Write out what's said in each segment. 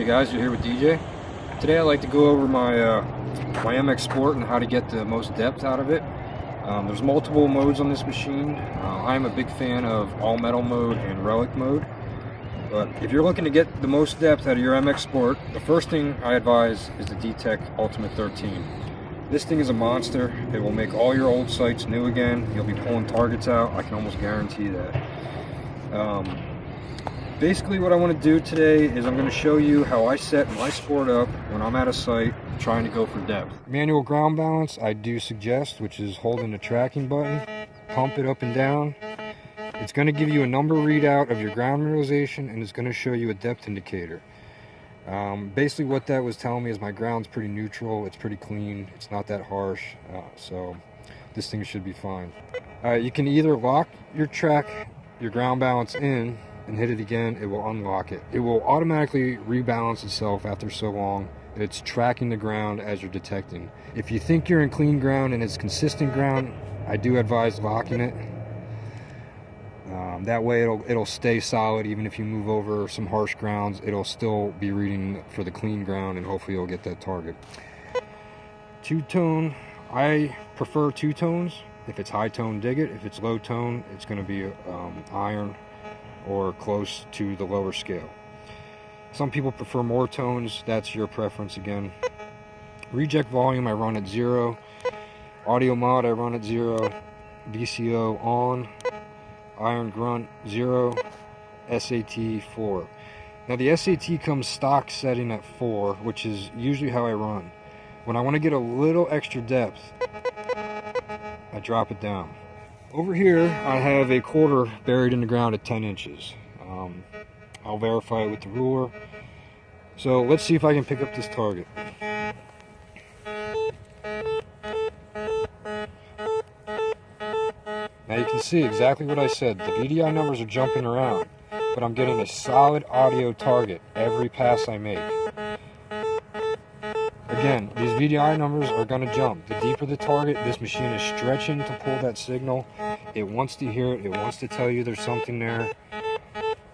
Hey guys, you're here with DJ. Today I'd like to go over my my MX Sport and how to get the most depth out of it. There's multiple modes on this machine. I'm a big fan of all metal mode and relic mode. But if you're looking to get the most depth out of your MX Sport, the first thing I advise is the D-Tech Ultimate 13. This thing is a monster. It will make all your old sights new again. You'll be pulling targets out. I can almost guarantee that. Basically what I want to do today is I'm going to show you how I set my Sport up when I'm at a site trying to go for depth. Manual ground balance I do suggest, which is holding the tracking button, pump it up and down. It's going to give you a number readout of your ground mineralization, and it's going to show you a depth indicator. Basically what that was telling me is my ground's pretty neutral, it's pretty clean, it's not that harsh, so this thing should be fine. You can either lock your ground balance in and hit it again. It will unlock it. It will automatically rebalance itself after so long. It's tracking the ground as you're detecting. If you think you're in clean ground and it's consistent ground, I do advise locking it. That way it'll stay solid. Even if you move over some harsh grounds, it'll still be reading for the clean ground, and hopefully you'll get that target. Two-tone, I prefer two tones. If it's high tone, dig it. If it's low tone, it's going to be iron or close to the lower scale. Some people prefer more tones. That's your preference again. Reject volume I run at 0. Audio mod I run at 0. VCO on. Iron grunt 0. SAT 4. Now the SAT comes stock setting at 4, which is usually how I run. When I want to get a little extra depth, I drop it down. Over here I have a quarter buried in the ground at 10 inches. I'll verify it with the ruler. So let's see if I can pick up this target. Now you can see exactly what I said. The VDI numbers are jumping around, but I'm getting a solid audio target every pass I make. Again, these VDI numbers are going to jump. The deeper the target, this machine is stretching to pull that signal. It wants to hear it. It wants to tell you there's something there.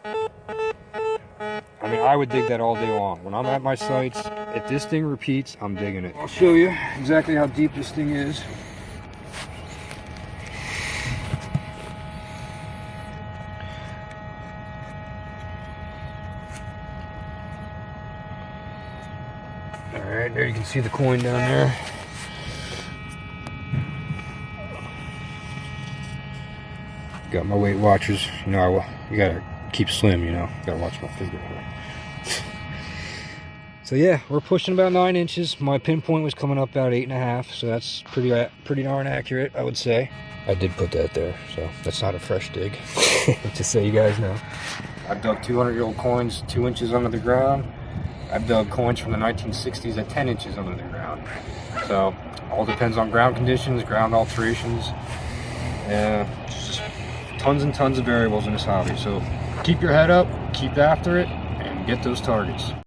I mean, I would dig that all day long. When I'm at my sites, if this thing repeats, I'm digging it. I'll show you exactly how deep this thing is. Alright, there you can see the coin down there. Got my Weight Watchers. You know, you gotta keep slim, you know. Gotta watch my figure here. So yeah, we're pushing about 9 inches. My pinpoint was coming up about 8.5, so that's pretty darn accurate, I would say. I did put that there, so that's not a fresh dig. Just so you guys know. I've dug 200-year-old coins 2 inches under the ground. I've dug coins from the 1960s at 10 inches under the ground. So, all depends on ground conditions, ground alterations. Just tons and tons of variables in this hobby. So, keep your head up, keep after it, and get those targets.